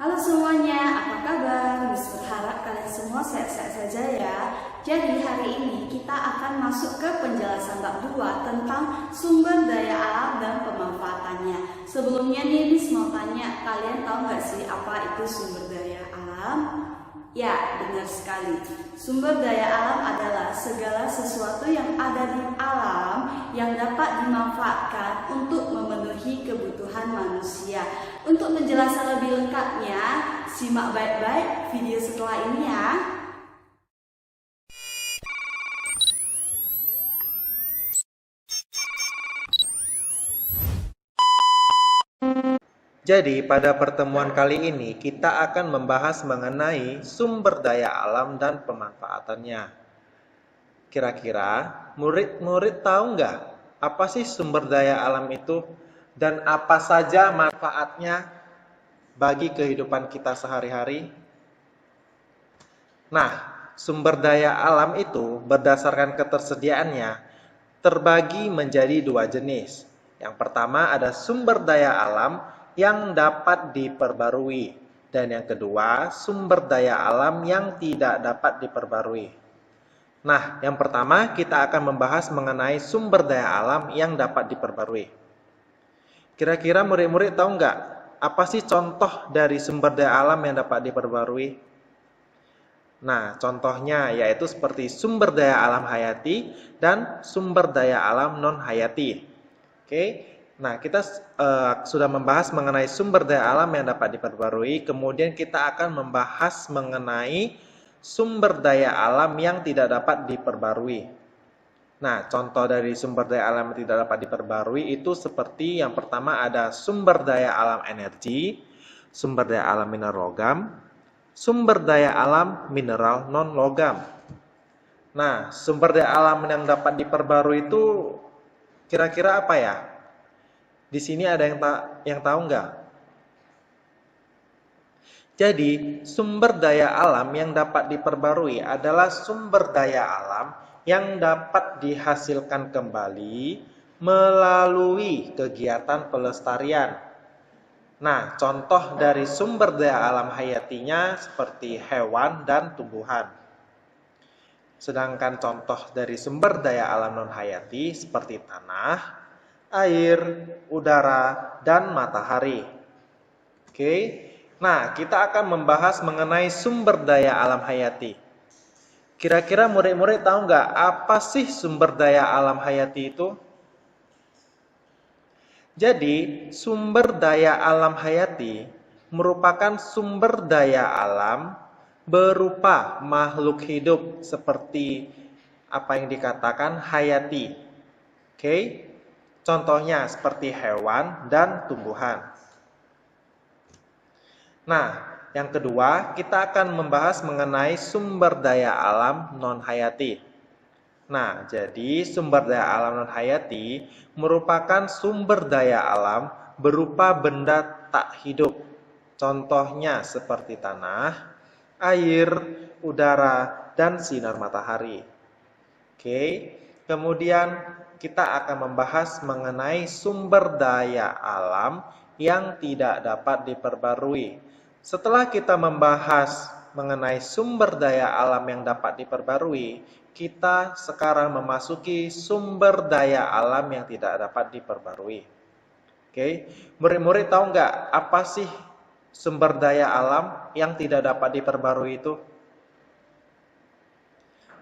Halo semuanya, apa kabar? Miss berharap kalian semua sehat-sehat saja ya. Jadi hari ini kita akan masuk ke penjelasan bab 2 tentang sumber daya alam dan pemanfaatannya. Sebelumnya nih Miss mau tanya, kalian tahu nggak sih apa itu sumber daya alam? Ya, benar sekali. Sumber daya alam adalah segala sesuatu yang ada di alam yang dapat dimanfaatkan untuk memenuhi kebutuhan manusia. Untuk penjelasan lebih lengkapnya, simak baik-baik video setelah ini ya. Jadi, pada pertemuan kali ini kita akan membahas mengenai sumber daya alam dan pemanfaatannya. Kira-kira murid-murid tahu nggak apa sih sumber daya alam itu dan apa saja manfaatnya bagi kehidupan kita sehari-hari? Nah, sumber daya alam itu berdasarkan ketersediaannya terbagi menjadi dua jenis. Yang pertama ada sumber daya alam yang dapat diperbarui, dan yang kedua sumber daya alam yang tidak dapat diperbarui. Nah, yang pertama kita akan membahas mengenai sumber daya alam yang dapat diperbarui. Kira-kira murid-murid tahu nggak apa sih contoh dari sumber daya alam yang dapat diperbarui? Nah, contohnya yaitu seperti sumber daya alam hayati dan sumber daya alam non-hayati. Oke, nah kita sudah membahas mengenai sumber daya alam yang dapat diperbarui, kemudian kita akan membahas mengenai sumber daya alam yang tidak dapat diperbarui. Nah, contoh dari sumber daya alam yang tidak dapat diperbarui itu seperti yang pertama ada sumber daya alam energi, sumber daya alam mineral logam, sumber daya alam mineral non-logam. Nah, sumber daya alam yang dapat diperbarui itu kira-kira apa ya? Di sini ada yang tahu nggak? Jadi, sumber daya alam yang dapat diperbarui adalah sumber daya alam yang dapat dihasilkan kembali melalui kegiatan pelestarian. Nah, contoh dari sumber daya alam hayatinya seperti hewan dan tumbuhan. Sedangkan contoh dari sumber daya alam non-hayati seperti tanah, air, udara, dan matahari. Oke, nah kita akan membahas mengenai sumber daya alam hayati. Kira-kira murid-murid tahu nggak apa sih sumber daya alam hayati itu? Jadi, sumber daya alam hayati merupakan sumber daya alam berupa makhluk hidup seperti apa yang dikatakan hayati. Oke? Contohnya seperti hewan dan tumbuhan. Nah, yang kedua, kita akan membahas mengenai sumber daya alam non-hayati. Nah, jadi sumber daya alam non-hayati merupakan sumber daya alam berupa benda tak hidup. Contohnya seperti tanah, air, udara, dan sinar matahari. Oke, kemudian kita akan membahas mengenai sumber daya alam yang tidak dapat diperbarui. Setelah kita membahas mengenai sumber daya alam yang dapat diperbarui, kita sekarang memasuki sumber daya alam yang tidak dapat diperbarui. Oke, murid-murid tahu nggak apa sih sumber daya alam yang tidak dapat diperbarui itu?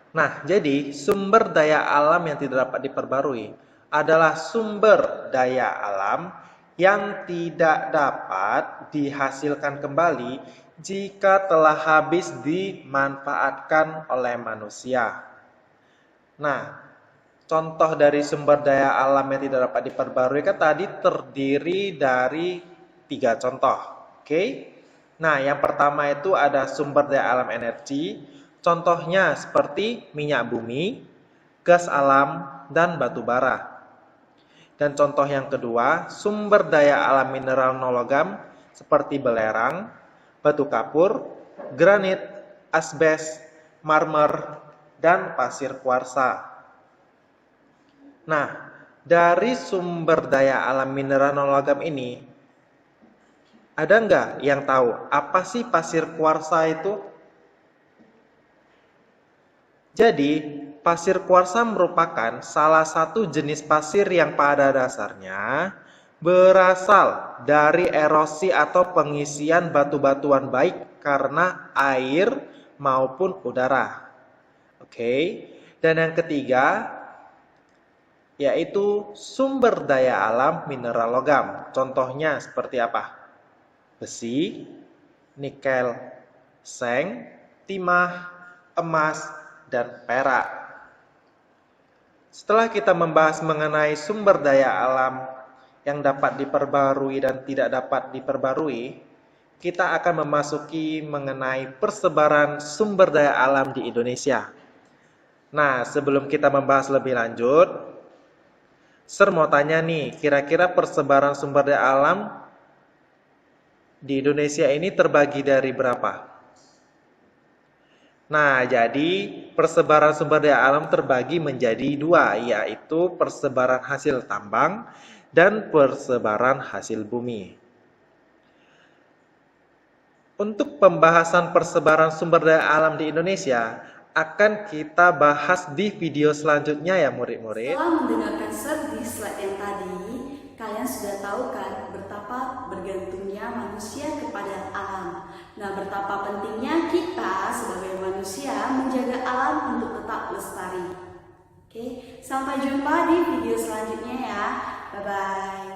Nah, jadi sumber daya alam yang tidak dapat diperbarui adalah sumber daya alam yang tidak dapat dihasilkan kembali jika telah habis dimanfaatkan oleh manusia. Nah, contoh dari sumber daya alam yang tidak dapat diperbarui kan tadi terdiri dari 3 contoh. Oke? Nah, yang pertama itu ada sumber daya alam energi. Contohnya seperti minyak bumi, gas alam, dan batu bara. Dan contoh yang kedua, sumber daya alam mineral non-logam seperti belerang, batu kapur, granit, asbes, marmer, dan pasir kuarsa. Nah, dari sumber daya alam mineral non-logam ini Ada nggak yang tahu apa sih pasir kuarsa itu? Jadi, pasir kuarsa merupakan salah satu jenis pasir yang pada dasarnya berasal dari erosi atau pengisian batu-batuan baik karena air maupun udara. Oke. Dan yang ketiga yaitu sumber daya alam mineral logam. Contohnya seperti apa? Besi, nikel, seng, timah, emas, dan perak. Setelah kita membahas mengenai sumber daya alam yang dapat diperbarui dan tidak dapat diperbarui, kita akan memasuki mengenai persebaran sumber daya alam di Indonesia. Nah, sebelum kita membahas lebih lanjut, Sir mau tanya nih, kira-kira persebaran sumber daya alam di Indonesia ini terbagi dari berapa? Nah, jadi persebaran sumber daya alam terbagi menjadi dua, yaitu persebaran hasil tambang dan persebaran hasil bumi. Untuk pembahasan persebaran sumber daya alam di Indonesia, akan kita bahas di video selanjutnya ya murid-murid. Setelah mendengarkan Sir di slide yang tadi, kalian sudah tahu kan betapa bergantungnya manusia kepada alam. Nah, betapa pentingnya kita sebagai manusia menjaga alam untuk tetap lestari. Oke, sampai jumpa di video selanjutnya ya. Bye-bye.